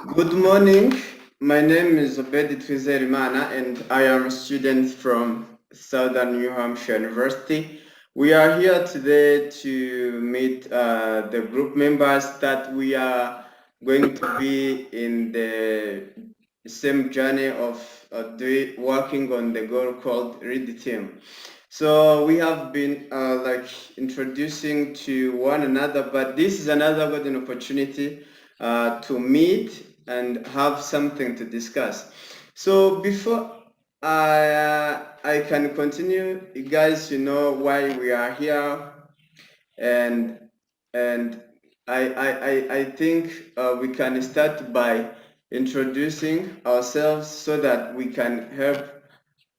Good morning. My name is Obedi Twizerimana and I am a student from Southern New Hampshire University. We are here today to meet the group members that we are going to be in the same journey of working on the goal called Read the Team. So we have been introducing to one another, but this is another golden opportunity to meet and have something to discuss. So before I can continue, you guys, you know why we are here, and and I think we can start by introducing ourselves so that we can help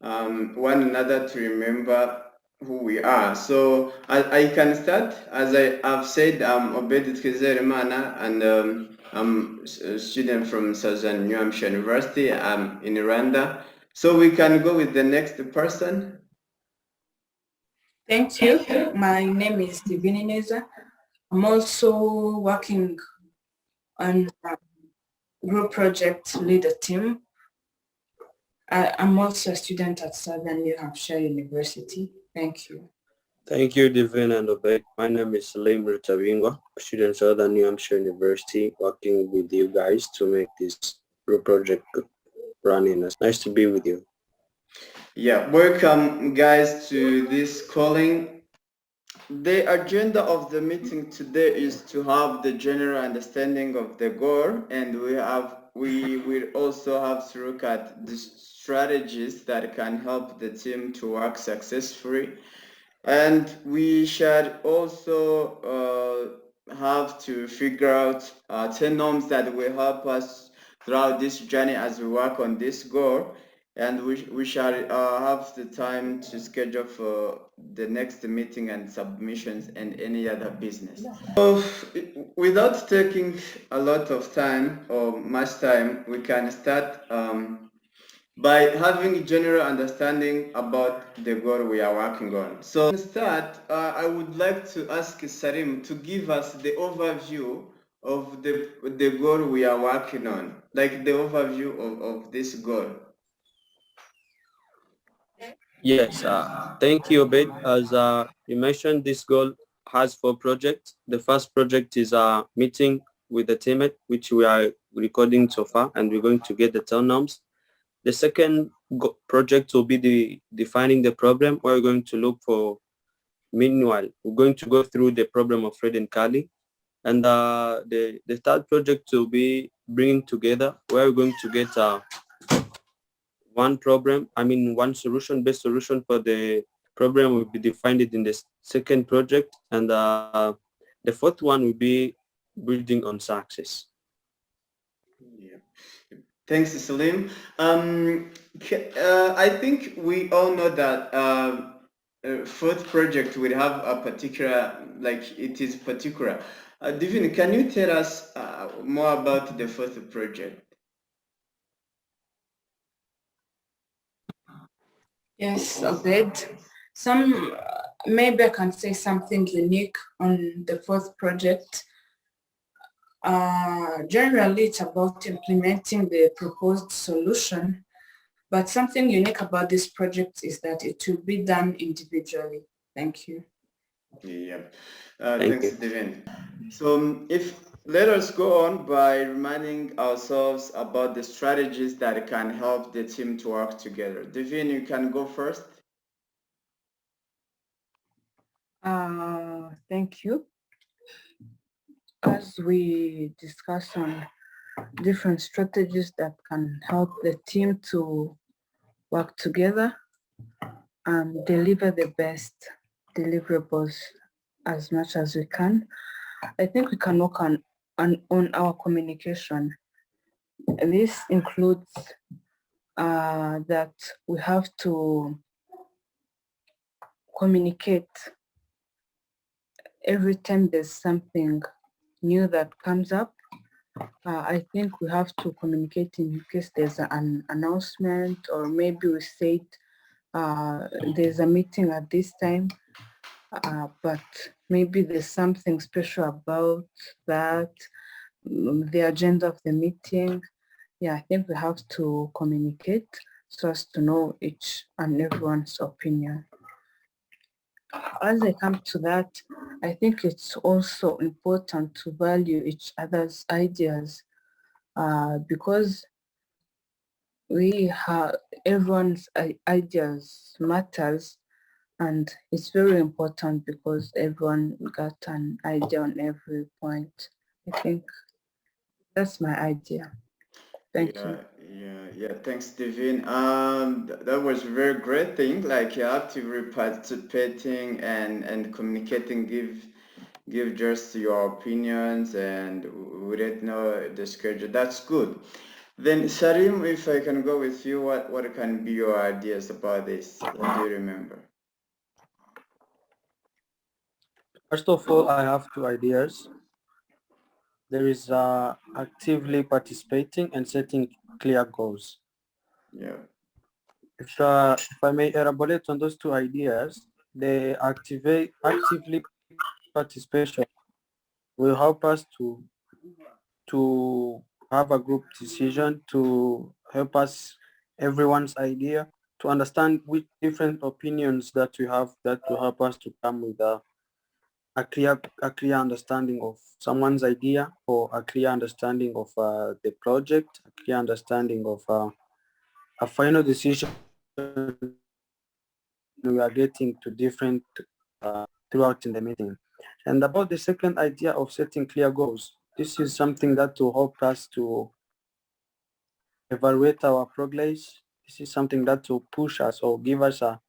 one another to remember who we are. So I can start. As I have said, I'm Obedit Kizerimana, and I'm a student from Southern New Hampshire University. I'm in Rwanda. So we can go with the next person. Thank you. My name is Divine Neza. I'm also working on a group project leader team. I'm also a student at Southern New Hampshire University. Thank you. Thank you, Divine and Obed. My name is Salim Rutawingwa, a student at Southern New Hampshire University, working with you guys to make this group project running. It's nice to be with you. Yeah, welcome guys to this calling. The agenda of the meeting today is to have the general understanding of the goal, and we will also have to look at the strategies that can help the team to work successfully. And we shall also have to figure out 10 norms that will help us throughout this journey as we work on this goal. And we shall have the time to schedule for the next meeting and submissions and any other business. So without taking a lot of time or much time, we can start by having general understanding about the goal we are working on. So to start, I would like to ask Sarim to give us the overview of the goal we are working on, like the overview of this goal. Yes, thank you, Obed. As you mentioned, this goal has 4 projects. The first project is a meeting with the teammate, which we are recording so far, and we're going to get the turn norms. The second project will be the defining the problem, where we're going to look for. Meanwhile, we're going to go through the problem of Fred and Carly. And the third project will be bringing together, where we're going to get one solution, best solution for the problem will be defined in the second project. And the fourth one will be building on success. Yeah. Thanks, Salim. I think we all know that fourth project will have a particular, like it is particular. Divine, can you tell us more about the fourth project? Yes, Obed. Maybe I can say something unique on the fourth project. Generally, it's about implementing the proposed solution, but something unique about this project is that it will be done individually. Thank you. Yeah. Thank Thanks, you. Devin. So if let us go on by reminding ourselves about the strategies that can help the team to work together. Devin, you can go first. Thank you. As we discuss on different strategies that can help the team to work together and deliver the best deliverables as much as we can, I think we can work on our communication. And this includes that we have to communicate every time there's something new that comes up. I think we have to communicate in case there's an announcement, or maybe we said there's a meeting at this time, but maybe there's something special about that. the agenda of the meeting. Yeah, I think we have to communicate so as to know each and everyone's opinion. As I come to that, I think it's also important to value each other's ideas because we have everyone's ideas matters, and it's very important because everyone got an idea on every point. I think that's my idea. Thank you. Yeah. Thanks, Devin. That was a very great thing. Like you're actively participating and communicating. Give just your opinions, and we don't know the schedule. That's good. Then Sarim, if I can go with you, what can be your ideas about this? What do you remember? First of all, I have two ideas. There is actively participating and setting clear goals. Yeah. If I may elaborate on those two ideas, the actively participation will help us to have a group decision, to help us everyone's idea, to understand which different opinions that we have, that will help us to come with a clear understanding of someone's idea, or a clear understanding of the project, a clear understanding of a final decision we are getting to different throughout in the meeting. And about the second idea of setting clear goals, this is something that will help us to evaluate our progress. This is something that will push us or give us a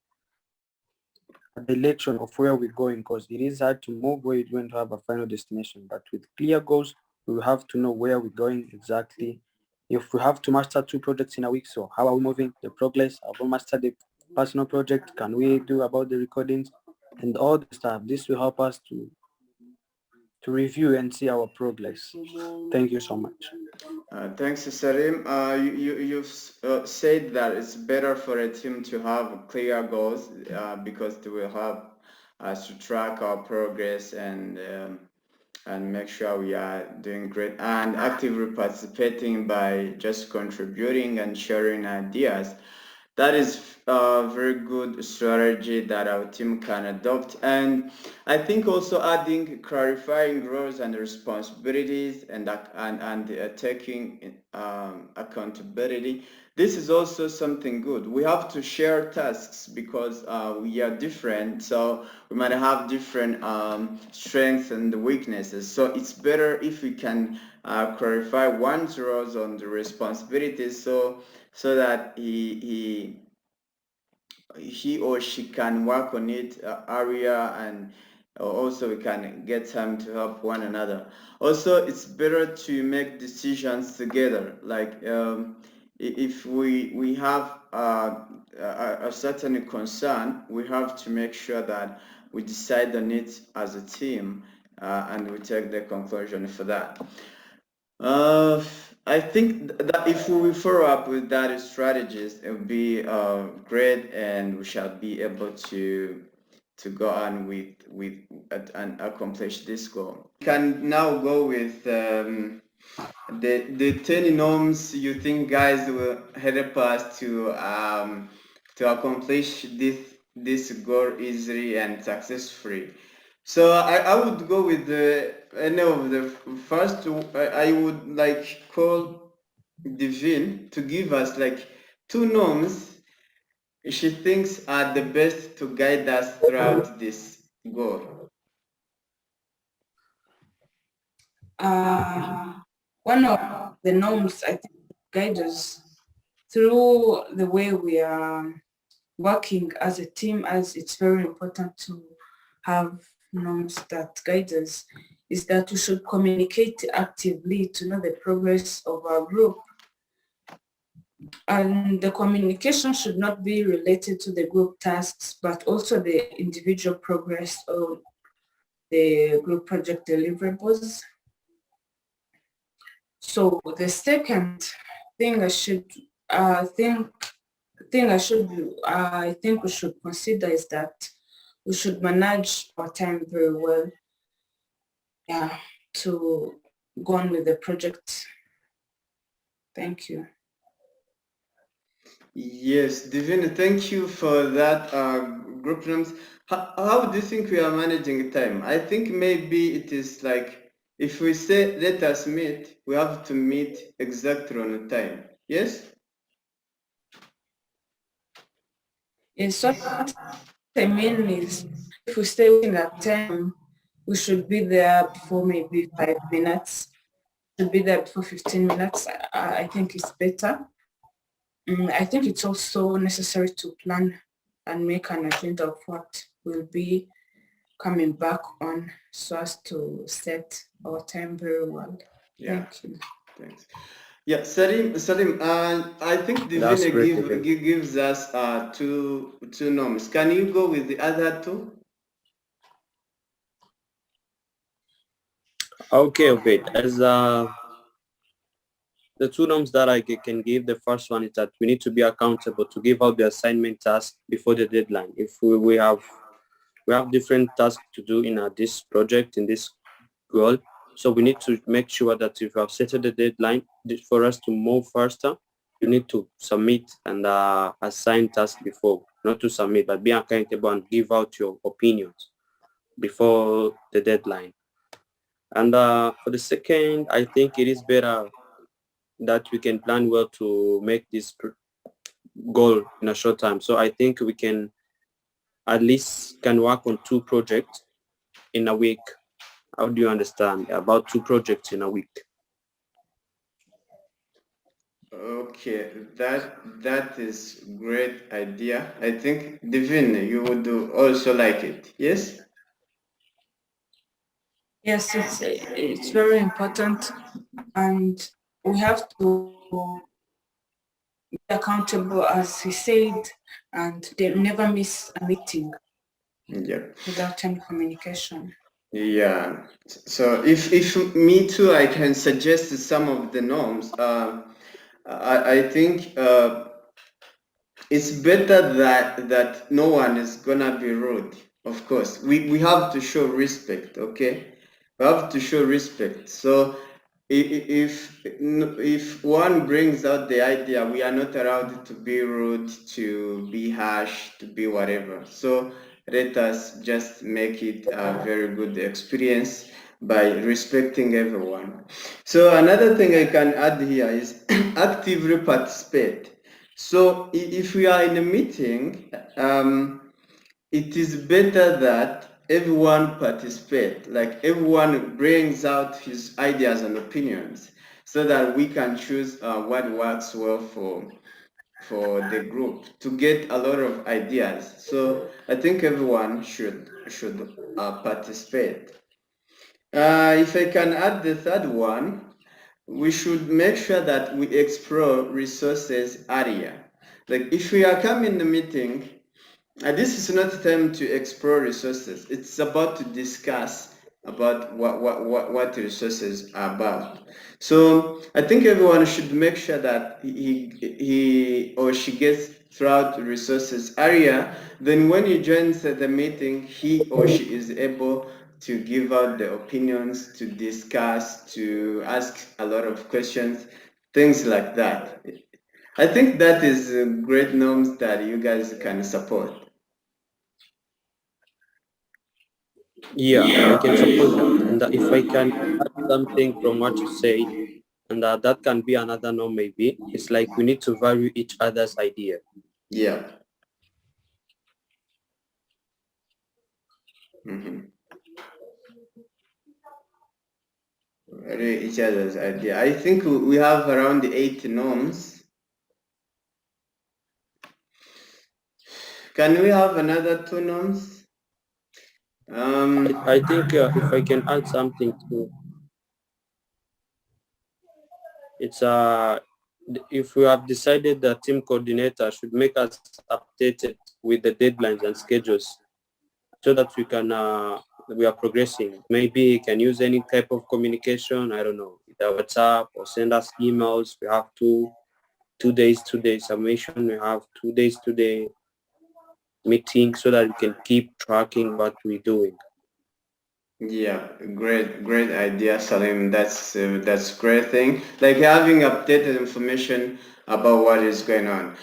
direction of where we're going, because it is hard to move where you're going to have a final destination. But with clear goals, we will have to know where we're going exactly. If we have to master 2 projects in a week, so how are we moving, the progress? Have we mastered the personal project? Can we do about the recordings and all the stuff? This will help us to review and see our progress. Thank you so much. Thanks, Sarim. You've said that it's better for a team to have clear goals because they will help us to track our progress and make sure we are doing great, and actively participating by just contributing and sharing ideas. That is a very good strategy that our team can adopt. And I think also adding clarifying roles and responsibilities and taking accountability. This is also something good. We have to share tasks because we are different. So we might have different strengths and weaknesses. So it's better if we can clarify one's roles on the responsibilities, so that he or she can work on it area, and also we can get time to help one another. Also, it's better to make decisions together. Like if we have a certain concern, we have to make sure that we decide on it as a team, and we take the conclusion for that. I think that if we follow up with that strategies, it will be great, and we shall be able to go on and accomplish this goal. We can now go with the 10 norms you think guys will help us to accomplish this goal easily and successfully. So I would go with any of the first. I would like call Divine to give us like 2 norms she thinks are the best to guide us throughout this goal. One of the norms I think guide us through the way we are working as a team, as it's very important to have norms that guide us, is that we should communicate actively to know the progress of our group. And the communication should not be related to the group tasks, but also the individual progress of the group project deliverables. So the second thing I think we should consider is that we should manage our time very well. Yeah, to go on with the project. Thank you. Yes, Divine, thank you for that group names. How do you think we are managing time? I think maybe it is like if we say let us meet, we have to meet exactly on the time. Yes? Yes, what I mean is if we stay within that time, we should be there before maybe 5 minutes. Should be there before 15 minutes. I think it's better. I think it's also necessary to plan and make an agenda of what will be coming back on so as to set our time very well. Yeah. Thank you. Thanks. Yeah, Salim, I think That's Divine great. David. gives us two norms. Can you go with the other two? Okay, Obed. As the two norms that I can give, the first one is that we need to be accountable to give out the assignment task before the deadline. If we have different tasks to do in this project, in this goal, so we need to make sure that if you have set the deadline for us to move faster, you need to submit and assign tasks before, not to submit, but be accountable and give out your opinions before the deadline. And for the second, I think it is better that we can plan well to make this goal in a short time. So I think we can at least can work on 2 projects in a week. How do you understand about 2 projects in a week? Okay, that is great idea. I think Divine, you would also like it. Yes? Yes, it's very important, and we have to be accountable, as he said, and they never miss a meeting Yeah. without any communication. Yeah. So if me too, I can suggest some of the norms. I think it's better that no one is gonna be rude. Of course, we have to show respect. Okay, we have to show respect. So if one brings out the idea, we are not allowed to be rude, to be harsh, to be whatever. So let us just make it a very good experience by respecting everyone. So another thing I can add here is actively participate. So if we are in a meeting, it is better that everyone participate, like everyone brings out his ideas and opinions so that we can choose what works well for the group to get a lot of ideas. So I think everyone should participate. If I can add the third one, we should make sure that we explore resources earlier. Like if we are coming to meeting, this is not time to explore resources. It's about to discuss about what resources are about. So I think everyone should make sure that he or she gets throughout resources area. Then when he joins the meeting, he or she is able to give out the opinions, to discuss, to ask a lot of questions, things like that. I think that is great norms that you guys can support. Yeah, I can support that. And if I can add something from what you said, and that can be another norm maybe, it's like we need to value each other's idea. Yeah. Mm-hmm. Value each other's idea. I think we have around 8 norms. Can we have another 2 norms? I think if I can add something to, it's if we have decided the team coordinator should make us updated with the deadlines and schedules so that we are progressing. Maybe you can use any type of communication, I don't know, either WhatsApp or send us emails. We have two days today submission, we have 2 days today meeting so that we can keep tracking what we're doing. Yeah, great idea, Salim. That's great thing. Like having updated information about what is going on.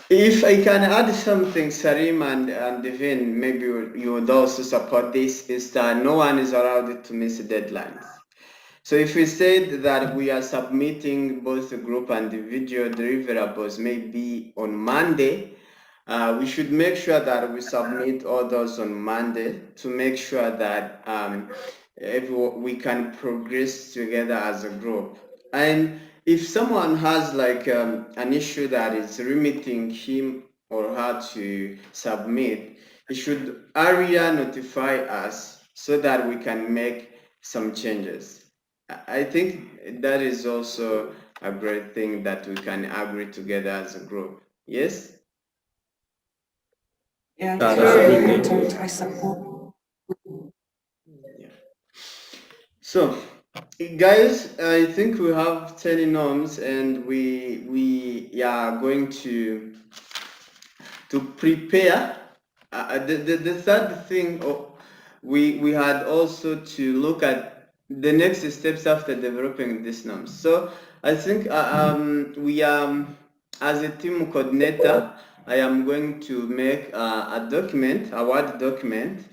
If I can add something, Salim and Devin, maybe you would also support this, is that no one is allowed to miss deadlines. So if we said that we are submitting both the group and individual deliverables maybe on Monday, we should make sure that we submit all those on Monday to make sure that if we can progress together as a group. And if someone has like an issue that is limiting him or her to submit, he should area notify us so that we can make some changes. I think that is also a great thing that we can agree together as a group. Yes? Yeah, Yeah, it's that's very good. important. I support. Yeah. So, guys, I think we have 10 norms and we are going to prepare. The third thing we had also to look at the next steps after developing these norms. So I think we as a team coordinator, I am going to make a document, a Word document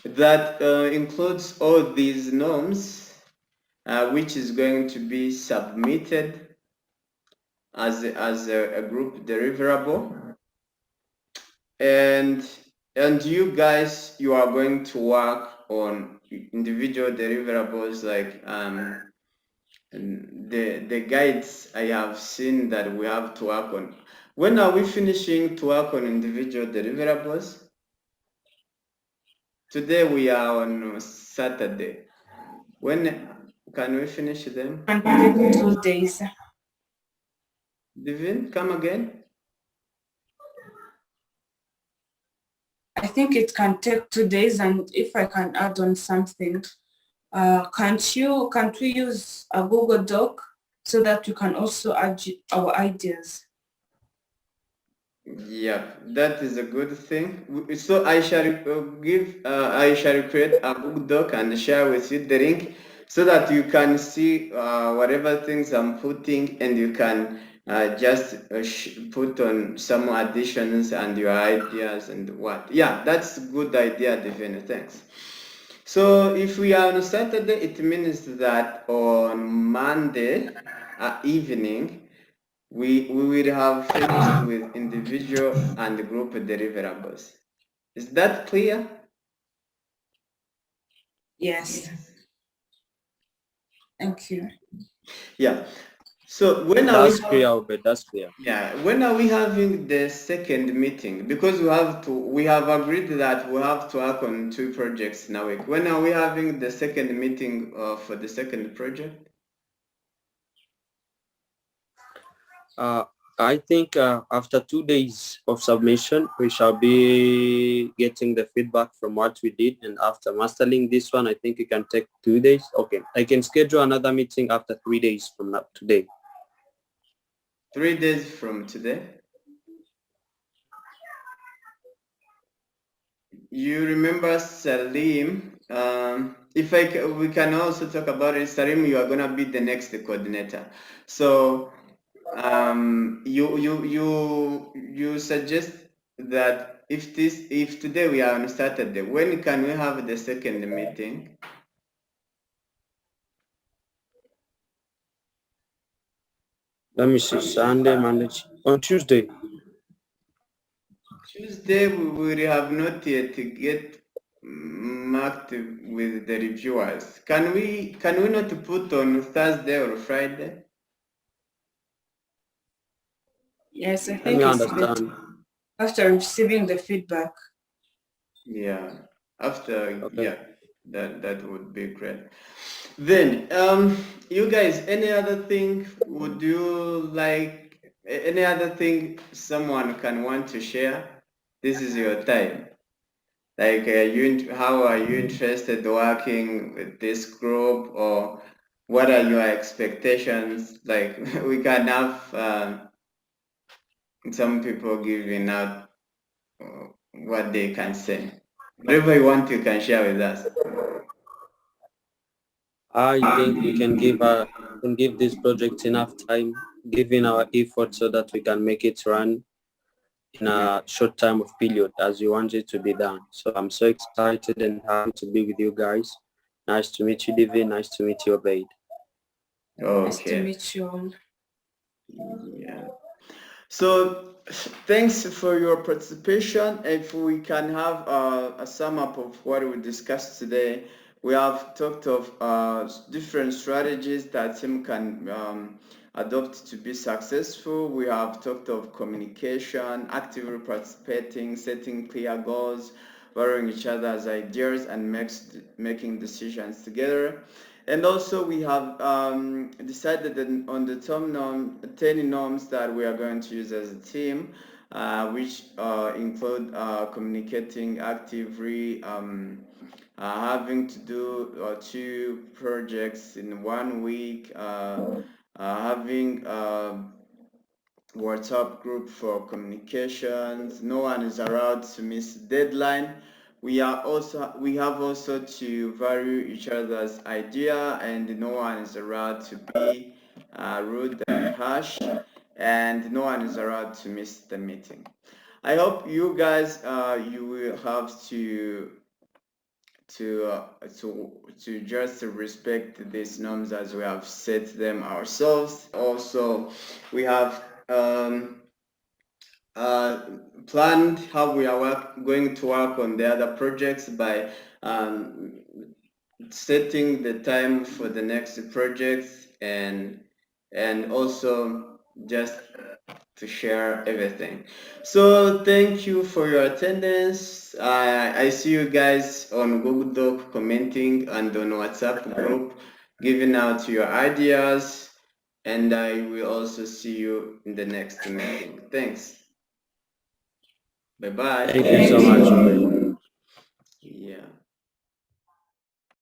that includes all these norms, which is going to be submitted as a group deliverable. And you guys, you are going to work on individual deliverables like the guides I have seen that we have to work on. When are we finishing to work on individual deliverables? Today we are on Saturday. When can we finish them? And take 2 days. Divin, come again? I think it can take 2 days, and if I can add on something, can't we use a Google Doc so that we can also add our ideas? Yeah, that is a good thing. So I shall I shall create a Google Doc and share with you the link so that you can see whatever things I'm putting and you can just put on some additions and your ideas and what. Yeah, that's a good idea, Devin. Thanks. So if we are on Saturday, it means that on Monday evening, we will have finished with individual and group deliverables. Is that clear? Yes. Thank you. Yeah. So when are we That's clear, Obed. That's clear. when are we having the second meeting? Because we have agreed that we have to work on 2 projects in a week. When are we having the second meeting for the second project? I think after 2 days of submission, we shall be getting the feedback from what we did. And after mastering this one, I think it can take 2 days. Okay, I can schedule another meeting after 3 days from today. 3 days from today? You remember Salim? If we can also talk about it, Salim, you are gonna be the next coordinator. So you suggest that if today we are on Saturday, when can we have the second meeting? Let me see, Sunday, Monday, on Tuesday. Tuesday we will have not yet get marked with the reviewers. Can we not put on Thursday or Friday? Yes, I Let think me it's better understand. after receiving the feedback. Yeah, after, Okay. yeah, that would be great. Then, you guys, any other thing would you like, any other thing someone can want to share? This is your time. Like, how are you interested working with this group, or what are your expectations? Like, we can have some people giving out what they can say. Whatever you want, you can share with us. I think we can give this project enough time, giving our effort so that we can make it run in a short time of period as we want it to be done. So I'm so excited and happy to be with you guys. Nice to meet you, Divi. Nice to meet you, Obaid. Nice to Okay. meet you all. Yeah. So thanks for your participation. If we can have a sum up of what we discussed today, we have talked of different strategies that team can adopt to be successful. We have talked of communication, actively participating, setting clear goals, borrowing each other's ideas, and making decisions together. And also we have decided on the 10 norms that we are going to use as a team, which include communicating actively, having to do 2 projects in 1 week, having WhatsApp group for communications. No one is allowed to miss deadline. We have also to value each other's idea, and no one is allowed to be rude and harsh, and no one is allowed to miss the meeting. I hope you guys you will have to uh, to just respect these norms as we have set them ourselves. Also, we have uh, planned how we are going to work on the other projects by um, setting the time for the next projects, and also just to share everything. So thank you for your attendance. I see you guys on Google Doc commenting and on WhatsApp group giving out your ideas, and I will also see you in the next meeting. Thanks. Bye bye. Thank you so much, Obaid.